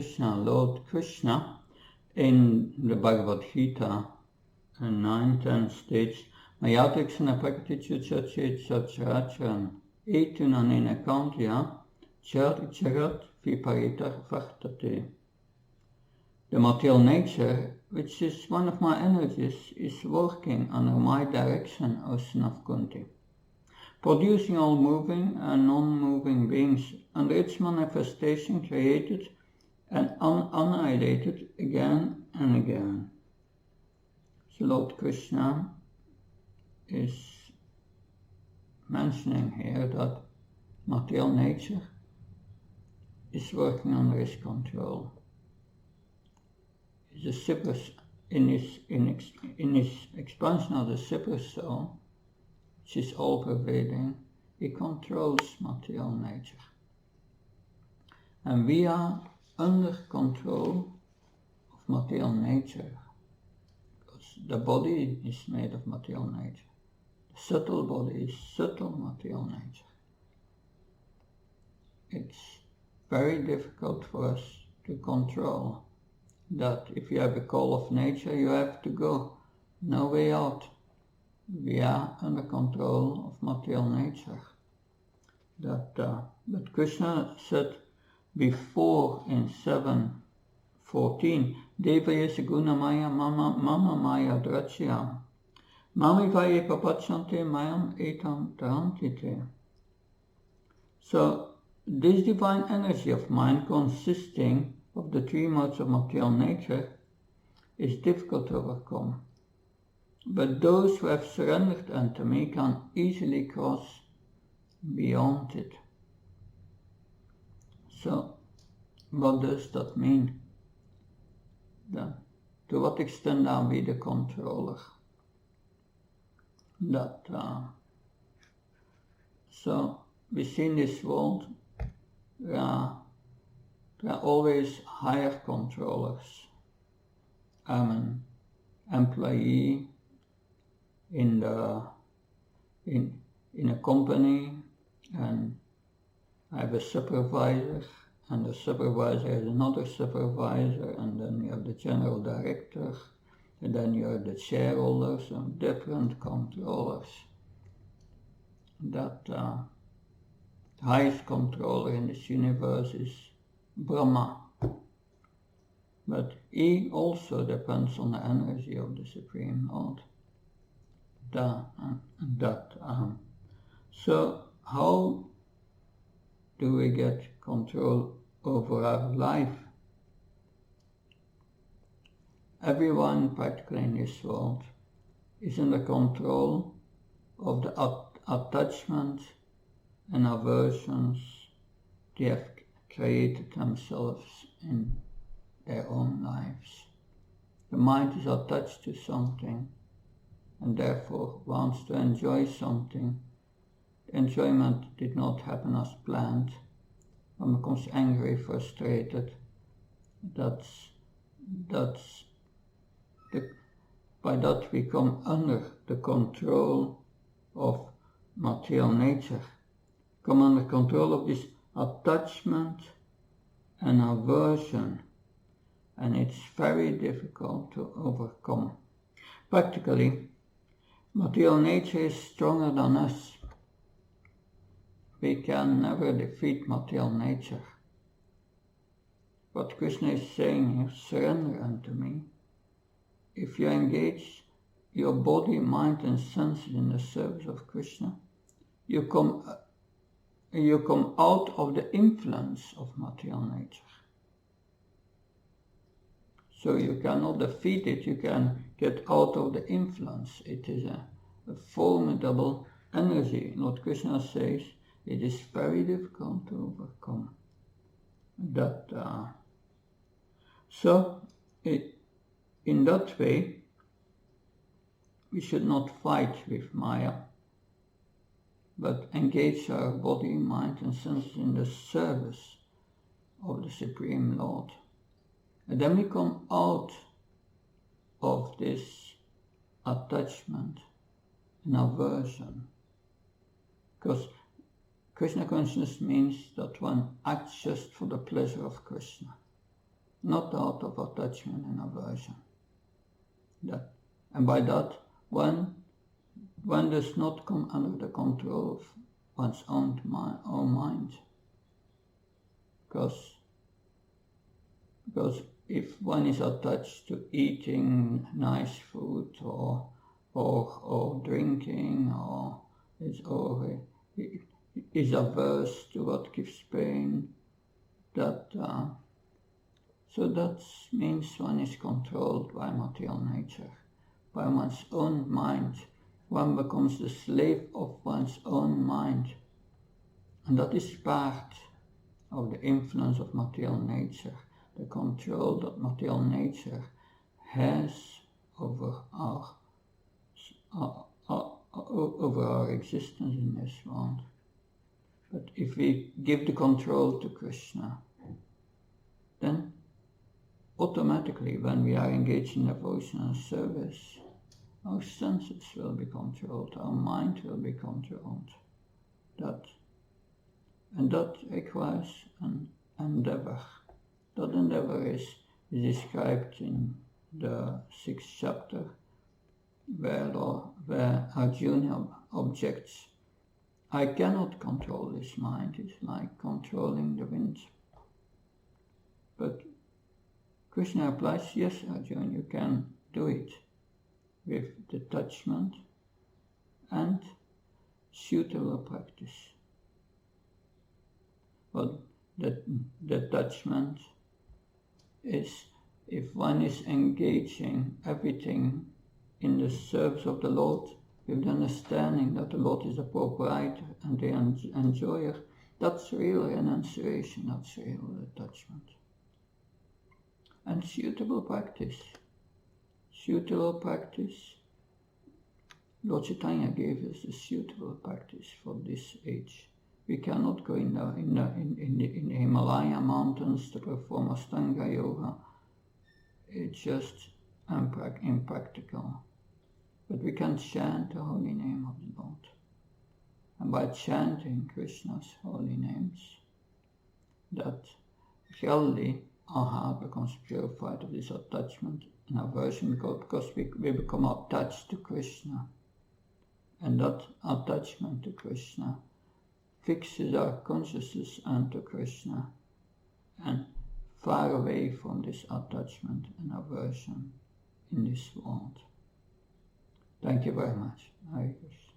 Krishna, Lord Krishna, in the Bhagavad Gita 9:10 states, Mayatrikshana prakatichuchache chacharacharan etunanena kantya charat viparita vartate. The material nature, which is one of my energies, is working under my direction, O son of Kunti, producing all moving and non-moving beings under its manifestation created and annihilated again and again. So Lord Krishna is mentioning here that material nature is working under his control. In his expansion of the super soul, which is all-pervading, he controls material nature. And we are under control of material nature, because the body is made of material nature. The subtle body is subtle material nature. It's very difficult for us to control that. If you have a call of nature, you have to go, no way out. We are under control of material nature. But Krishna said before in 7:14, Devayesa guna maya mama maya drachya, mami vaye papachante mayam etam tarantite. So this divine energy of mind, consisting of the three modes of material nature, is difficult to overcome. But those who have surrendered unto me can easily cross beyond it. So, what does that mean? Then, to what extent are we the controller? So, we see in this world there are always higher controllers. I'm an employee in a company, and I have a supervisor, and the supervisor has another supervisor, and then you have the general director, and then you have the shareholders and different controllers. The highest controller in this universe is Brahma, but he also depends on the energy of the Supreme Lord. So how do we get control over our life? Everyone practically in this world is under control of the attachment and aversions they have created themselves in their own lives. The mind is attached to something and therefore wants to enjoy something. The enjoyment did not happen as planned. One becomes angry, frustrated. By that we come under the control of material nature, come under control of this attachment and aversion, and it's very difficult to overcome. Practically, material nature is stronger than us. We can never defeat material nature. What Krishna is saying here, surrender unto me. If you engage your body, mind and senses in the service of Krishna, you come out of the influence of material nature. So you cannot defeat it, you can get out of the influence. It is a formidable energy. Lord Krishna says it is very difficult to overcome. In that way, we should not fight with Maya, but engage our body, mind and senses in the service of the Supreme Lord. And then we come out of this attachment and aversion. Because Krishna consciousness means that one acts just for the pleasure of Krishna. not out of attachment and aversion. And by that, one does not come under the control of one's own mind. Because if one is attached to eating nice food or drinking or is averse to what gives pain, so that means one is controlled by material nature, by one's own mind. One becomes the slave of one's own mind. And that is part of the influence of material nature, the control that material nature has over our existence in this world. But if we give the control to Krishna, then automatically when we are engaged in devotional service, our senses will be controlled, our mind will be controlled. That requires an endeavor. That endeavor is described in the 6th chapter, where Arjuna objects, I cannot control this mind, it's like controlling the wind. But Krishna replies, yes, Arjuna, you can do it with detachment and suitable practice. But the detachment is if one is engaging everything in the service of the Lord with the understanding that the Lord is the proprietor and the enjoyer, that's real renunciation, that's real detachment. And suitable practice. Lord Chaitanya gave us a suitable practice for this age. We cannot go in the Himalaya mountains to perform Ashtanga Yoga. It's just impractical. But we can chant the holy name of the Lord. And by chanting Krishna's holy names, that gradually our heart becomes purified of this attachment and aversion because we become attached to Krishna. And that attachment to Krishna fixes our consciousness onto Krishna and far away from this attachment and aversion in this world. Thank you very much. Hare Krishna.